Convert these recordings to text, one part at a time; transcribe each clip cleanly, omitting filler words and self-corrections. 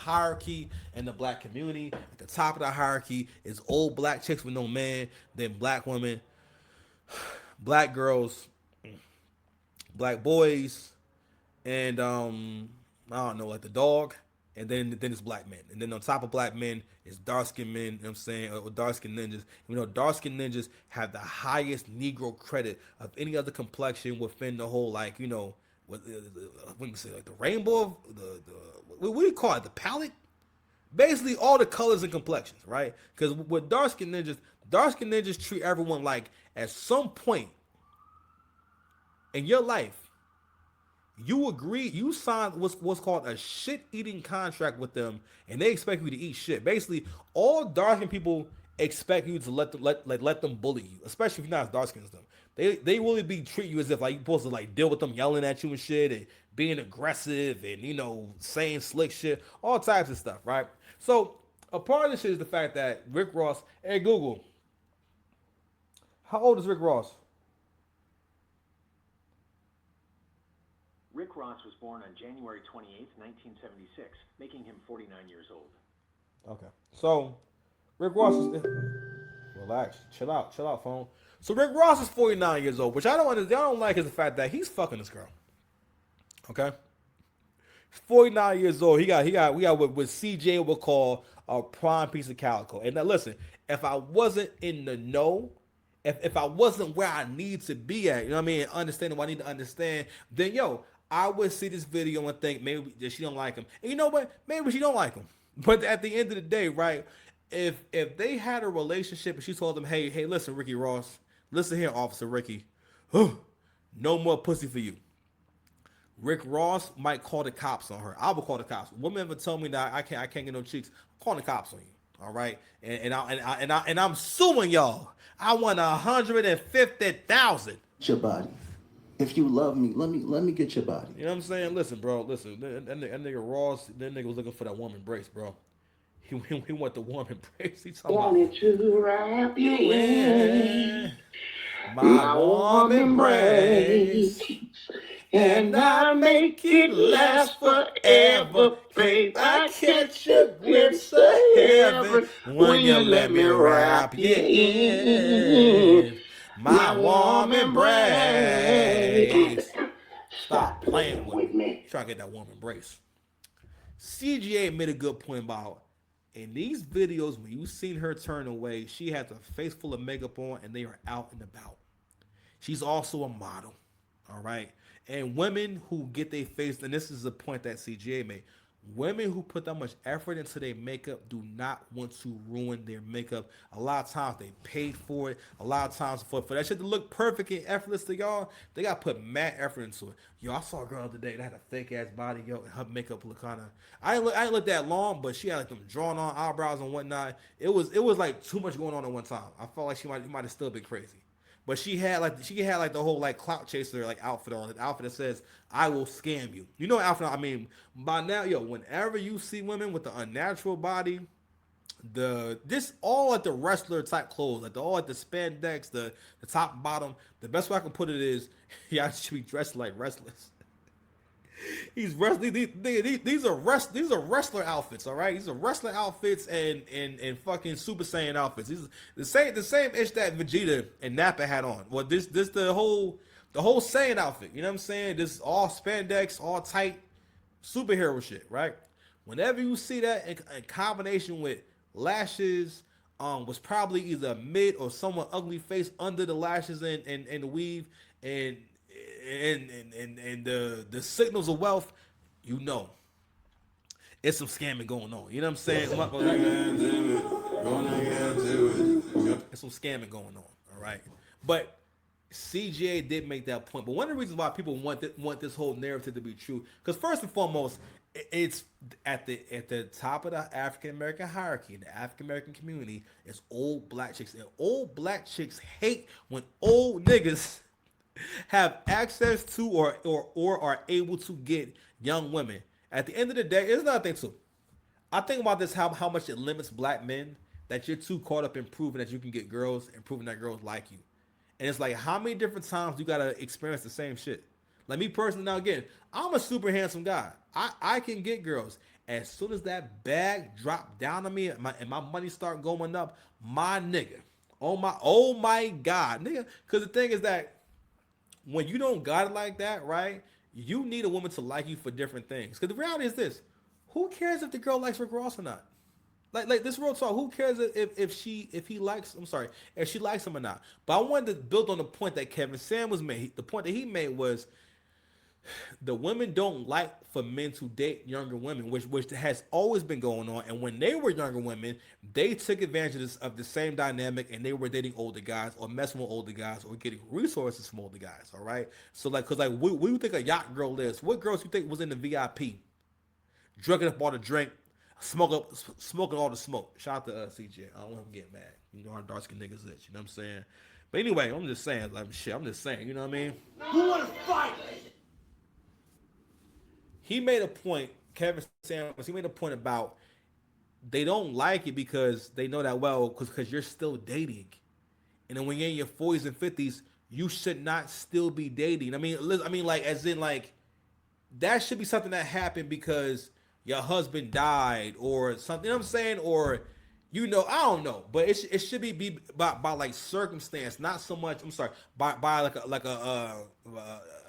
hierarchy in the black community. At the top of the hierarchy is old black chicks with no man, then black women, black girls, black boys, and I don't know, like the dog, and then it's black men, and then on top of black men is dark skinned men. You know what I'm saying, or dark skinned ninjas. You know, dark skinned ninjas have the highest Negro credit of any other complexion within the whole, like, you know, what you say, like the rainbow, what do you call it, the palette. Basically, all the colors and complexions, right? Because with dark skinned ninjas treat everyone like at some point in your life you agree, you signed what's called a shit eating contract with them, and they expect you to eat shit. Basically, all dark skinned people expect you to let them bully you, especially if you're not as dark skinned as them. They really be treat you as if like you're supposed to like deal with them yelling at you and shit and being aggressive and you know saying slick shit, all types of stuff, right? So a part of this shit is the fact that Rick Ross. Hey Google, how old is Rick Ross? Rick Ross was born on January 28th, 1976, making him 49 years old. Okay, so Rick Ross is. Relax, chill out, phone. So Rick Ross is 49 years old, which I don't like is the fact that he's fucking this girl. Okay, 49 years old. We got what CJ would call a prime piece of calico. And now listen, if I wasn't in the know, if I wasn't where I need to be at, you know what I mean, understanding what I need to understand, then yo, I would see this video and think maybe that she don't like him. And you know what? Maybe she don't like him. But at the end of the day, right? If they had a relationship and she told him, hey, listen, Ricky Ross, listen here, Officer Ricky, no more pussy for you. Rick Ross might call the cops on her. I will call the cops. Women ever tell me that I can't get no cheeks, I'm calling the cops on you. All right, and I'm suing y'all. I want 150,000. Your body. If you love me, let me get your body. You know what I'm saying? Listen, bro. Listen, that nigga Ross, that nigga was looking for that warm embrace, bro. He want the warm embrace. He talking Wanted to wrap you in my warm embrace, and I make it last forever, babe. I catch a glimpse of heaven when you let me wrap you in my warm embrace. Stop playing with me. Try to get that warm embrace. CGA made a good point about in these videos when you seen her turn away, she has a face full of makeup on and they are out and about. She's also a model. All right. And women who get their face, and this is a point that CGA made, women who put that much effort into their makeup do not want to ruin their makeup. A lot of times they paid for it. A lot of times for that shit to look perfect and effortless to y'all, they got to put mad effort into it. Yo, I saw a girl today that had a fake ass body, yo, and her makeup look kind of. I didn't look that long, but she had like them drawn on eyebrows and whatnot. It was like too much going on at one time. I felt like she might have still been crazy. But she had like the whole like clout chaser like outfit on, an outfit that says "I will scam you." You know outfit. I mean, by now, yo, whenever you see women with the unnatural body, this all at the wrestler type clothes, like all at the spandex, the top and bottom. The best way I can put it is, y'all should be dressed like wrestlers. He's wrestling. These are wrestler outfits. All right, these are wrestler outfits and fucking Super Saiyan outfits. These are the same ish that Vegeta and Nappa had on. Well, this the whole Saiyan outfit. You know what I'm saying? This is all spandex, all tight superhero shit. Right? Whenever you see that in combination with lashes, was probably either a mid or somewhat ugly face under the lashes and the weave and the signals of wealth, you know, it's some scamming going on. You know what I'm saying? It's some scamming going on. All right, but CGA did make that point. But one of the reasons why people want this whole narrative to be true, because first and foremost, it's at the top of the African American hierarchy, the African American community, is old black chicks, and old black chicks hate when old niggas have access to or are able to get young women. At the end of the day, it's another thing too. I think about this how much it limits black men that you're too caught up in proving that you can get girls and proving that girls like you. And it's like how many different times you gotta experience the same shit. Like me personally, now again, I'm a super handsome guy. I can get girls. As soon as that bag dropped down on me and my money start going up, my nigga, oh my God, nigga. Because the thing is that when you don't got it like that, right? You need a woman to like you for different things. Because the reality is this: who cares if the girl likes Rick Ross or not? Like this real talk. Who cares if he likes? I'm sorry, if she likes him or not. But I wanted to build on the point that Kevin Samuels made. The point that he made was the women don't like for men to date younger women, which has always been going on. And when they were younger women, they took advantage of the same dynamic, and they were dating older guys or messing with older guys or getting resources from older guys. All right, so like, cause like, what do you think a yacht girl is? What girls you think was in the VIP, drinking up all the drink, smoking all the smoke? Shout out to CJ. I don't want him to get mad. You know how dark skinned niggas is. You know what I'm saying? But anyway, I'm just saying, like, shit. I'm just saying. You know what I mean? Who want to fight? He made a point, Kevin Samuels, he made a point about they don't like it because they know that, well, because you're still dating. And then when you're in your 40s and 50s, you should not still be dating. I mean, like, as in, like, that should be something that happened because your husband died or something, you know what I'm saying? Or, you know, I don't know. But it should be by like circumstance, not so much, I'm sorry, by how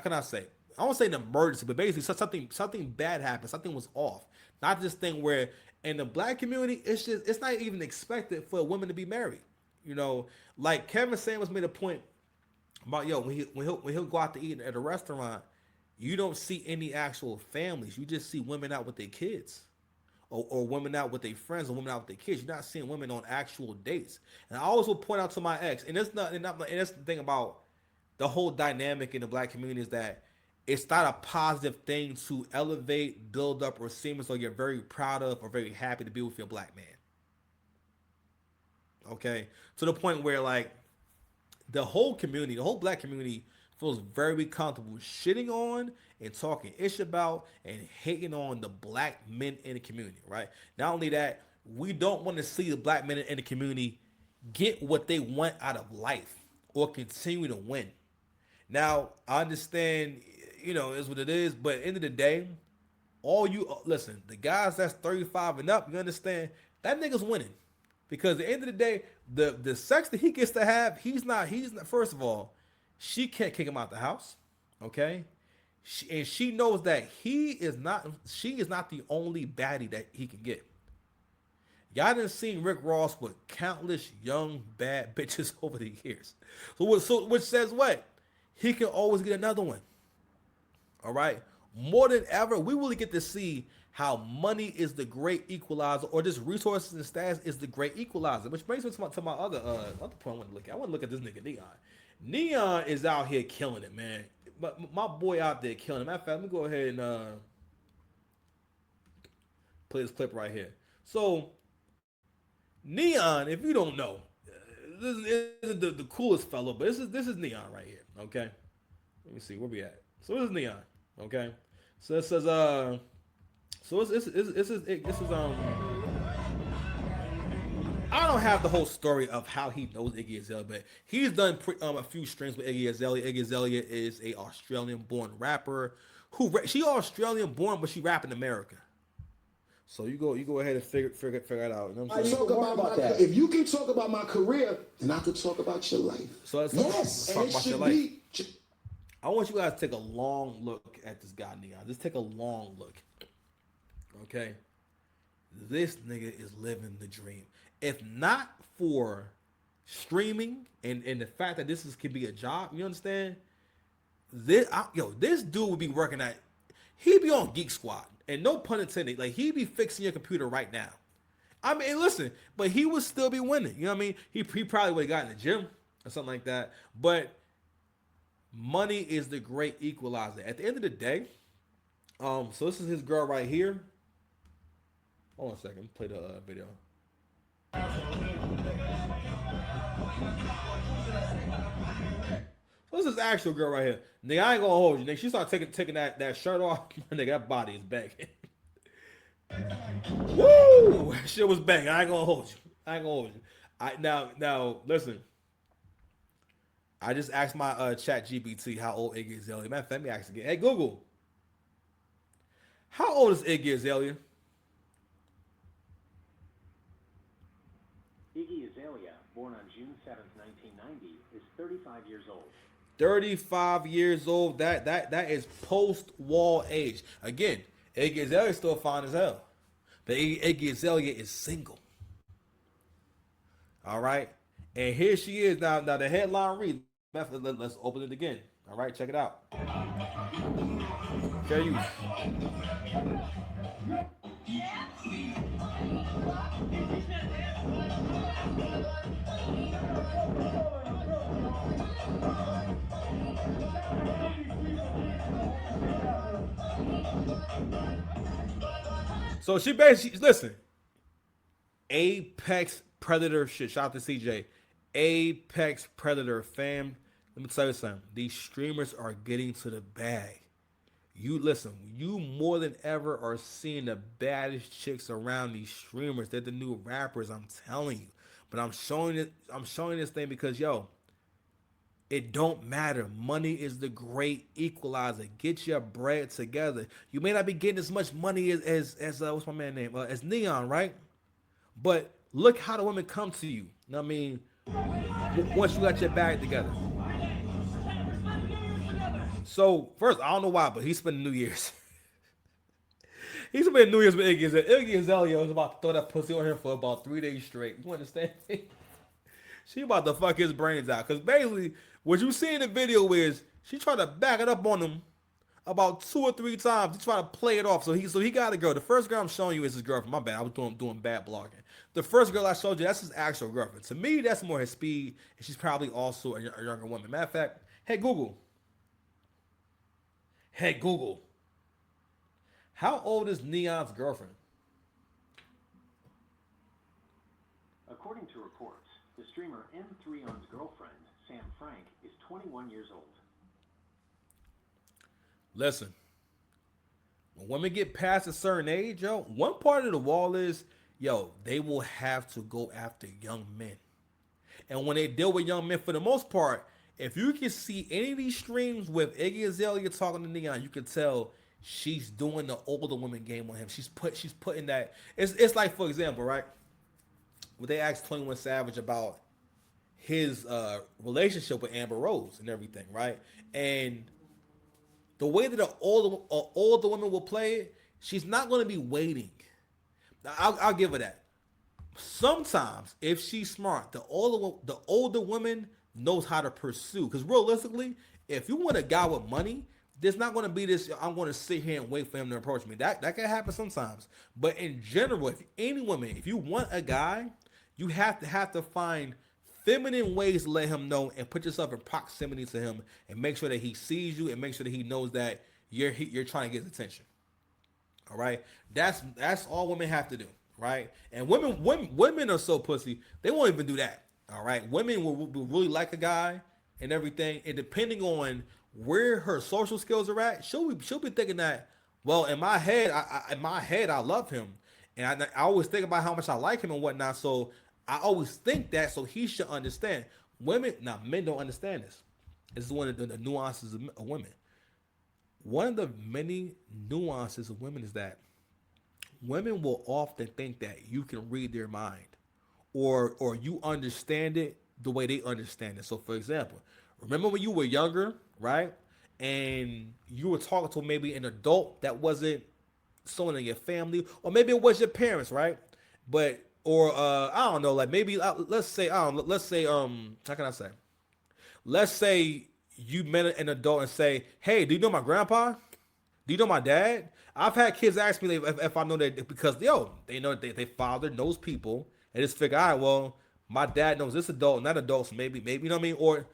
can I say? I won't say an emergency, but basically something bad happened. Something was off. Not this thing where in the black community, it's not even expected for a woman to be married. You know, like Kevin Samuels made a point about, yo, when he'll go out to eat at a restaurant, you don't see any actual families. You just see women out with their kids. Or women out with their friends, or women out with their kids. You're not seeing women on actual dates. And I always will point out to my ex, and that's the thing about the whole dynamic in the black community is that it's not a positive thing to elevate, build up, or seem as though you're very proud of or very happy to be with your black man. Okay? To the point where, like, the whole community, the whole black community feels very comfortable shitting on and talking ish about and hating on the black men in the community, right? Not only that, we don't want to see the black men in the community get what they want out of life or continue to win. Now, I understand, you know, it's what it is, but at the end of the day, listen, the guys that's 35 and up, you understand, that nigga's winning. Because at the end of the day, the sex that he gets to have, he's not, first of all, she can't kick him out the house, okay? And she knows that she is not the only baddie that he can get. Y'all done seen Rick Ross with countless young bad bitches over the years. So which says what? He can always get another one. All right? More than ever, we really get to see how money is the great equalizer, or just resources and status is the great equalizer. Which brings me to my other point I want to look at. I want to look at this nigga N3on. N3on is out here killing it, man. But my boy out there killing it. Matter of fact, let me go ahead and play this clip right here. So N3on, if you don't know, this isn't the coolest fellow, but this is N3on right here. Okay, let me see where we at. So this is N3on. Okay, so it says I don't have the whole story of how he knows Iggy Azalea, but he's done a few streams with Iggy Azalea. Iggy Azalea is a Australian-born rapper she Australian-born, but she rap in America. So you go ahead and figure it out. You know what I'm saying? Talk about that. If you can talk about my career, then I could talk about your life. So let's talk about your life. I want you guys to take a long look at this guy, N3on. Just take a long look. Okay? This nigga is living the dream. If not for streaming and the fact that this could be a job, you understand? This dude would be working at, he'd be on Geek Squad. And no pun intended, like, he'd be fixing your computer right now. I mean, listen, but he would still be winning. You know what I mean? He probably would have got in the gym or something like that. But money is the great equalizer. At the end of the day, so this is his girl right here. Hold on a second. Play the video. So this is the actual girl right here. Nigga, I ain't gonna hold you. Nigga, she started taking that shirt off. Nigga, that body is banging. Woo! Shit was banging. I ain't gonna hold you. Now, listen. I just asked my chat GPT how old Iggy Azalea. Man, let me ask again. Hey, Google. How old is Iggy Azalea? Iggy Azalea, born on June 7th, 1990, is 35 years old. 35 years old. That is post-wall age. Again, Iggy Azalea is still fine as hell. But Iggy Azalea is single. All right? And here she is. Now the headline reads, let's open it again. All right, check it out. Fair use. So she basically, listen, Apex Predator shit. Shout out to CJ. Apex Predator fam. Let me tell you something. These streamers are getting to the bag. You listen, you more than ever are seeing the baddest chicks around these streamers. They're the new rappers, I'm telling you. But I'm showing this thing because it don't matter. Money is the great equalizer. Get your bread together. You may not be getting as much money as what's my man name? As N3on, right? But look how the women come to you. You know what I mean? Once you got your bag together. So first, I don't know why, but he spent New Year's. He spent New Year's with Iggy Azalea. Iggy Azalea was about to throw that pussy on him for about 3 days straight. You understand? She about to fuck his brains out. Because basically, what you see in the video is she tried to back it up on him about 2 or 3 times. He tried to play it off. So he got a girl. The first girl I'm showing you is his girlfriend. My bad. I was doing bad blogging. The first girl I showed you, that's his actual girlfriend. To me, that's more his speed. And she's probably also a younger woman. Matter of fact, hey, Google. Hey, Google. How old is N3on's girlfriend? According to reports, the streamer N3on's girlfriend, Sam Frank, is 21 years old. Listen, when women get past a certain age, one part of the wall is, they will have to go after young men. And when they deal with young men, for the most part, if you can see any of these streams with Iggy Azalea talking to N3on, you can tell she's doing the older woman game on him. She's putting that. It's like, for example, right? When they asked 21 Savage about his relationship with Amber Rose and everything, right? And the way that an older woman will play it, she's not going to be waiting. I'll give her that. Sometimes, if she's smart, the older woman knows how to pursue. Because realistically, if you want a guy with money, there's not going to be this, I'm going to sit here and wait for him to approach me. That can happen sometimes. But in general, if you want a guy, you have to find feminine ways to let him know and put yourself in proximity to him and make sure that he sees you and make sure that he knows that you're trying to get his attention. All right? That's all women have to do, right? And women are so pussy, they won't even do that. All right, women will really like a guy and everything, and depending on where her social skills are at, she'll be thinking that, well, in my head, I love him, and I always think about how much I like him and whatnot. So I always think that, so he should understand. Men don't understand this. This is one of the nuances of women. One of the many nuances of women is that women will often think that you can read their mind. Or you understand it the way they understand it. So, for example, remember when you were younger, right? And you were talking to maybe an adult that wasn't someone in your family, or maybe it was your parents, right? But I don't know, like maybe let's say how can I say? Let's say you met an adult and say, "Hey, do you know my grandpa? Do you know my dad?" I've had kids ask me if I know that because they know that their father knows people. And just figure, all right, well, my dad knows this adult and that adult, so maybe, you know what I mean? Or,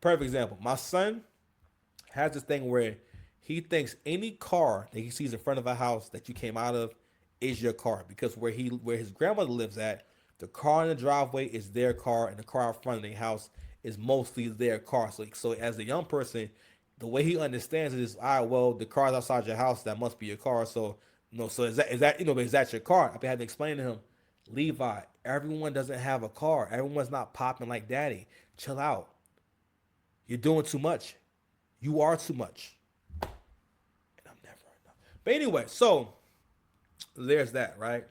perfect example, my son has this thing where he thinks any car that he sees in front of a house that you came out of is your car. Because where his grandmother lives at, the car in the driveway is their car, and the car in front of their house is mostly their car. So as a young person, the way he understands it is, all right, well, the car's outside your house, that must be your car. So, so is that your car? I've had to explain to him, Levi, everyone doesn't have a car. Everyone's not popping like daddy. Chill out. You're doing too much. You are too much. And I'm never enough. But anyway, so there's that, right?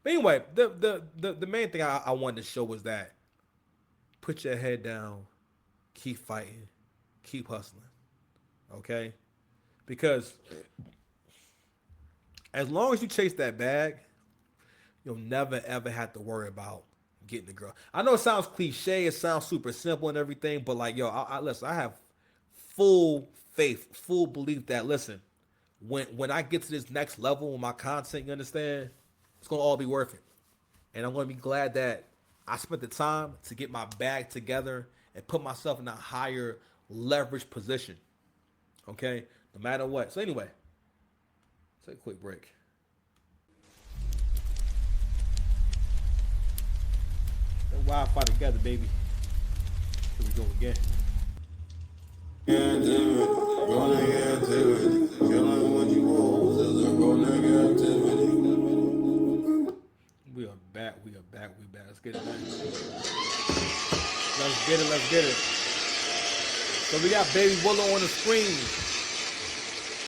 But anyway, the main thing I wanted to show was that put your head down, keep fighting, keep hustling. Okay? Because as long as you chase that bag, you'll never ever have to worry about getting the girl. I know it sounds cliche, it sounds super simple and everything, but like yo, listen, I have full faith, full belief that listen, when I get to this next level with my content, you understand, it's gonna all be worth it. And I'm gonna be glad that I spent the time to get my bag together and put myself in a higher leverage position. Okay? No matter what. So anyway, take a quick break. That Wi-Fi together, baby. Here we go again. We are back. We are back. We back. Let's get it, man. Let's get it. Let's get it. So we got Baby Willow on the screen.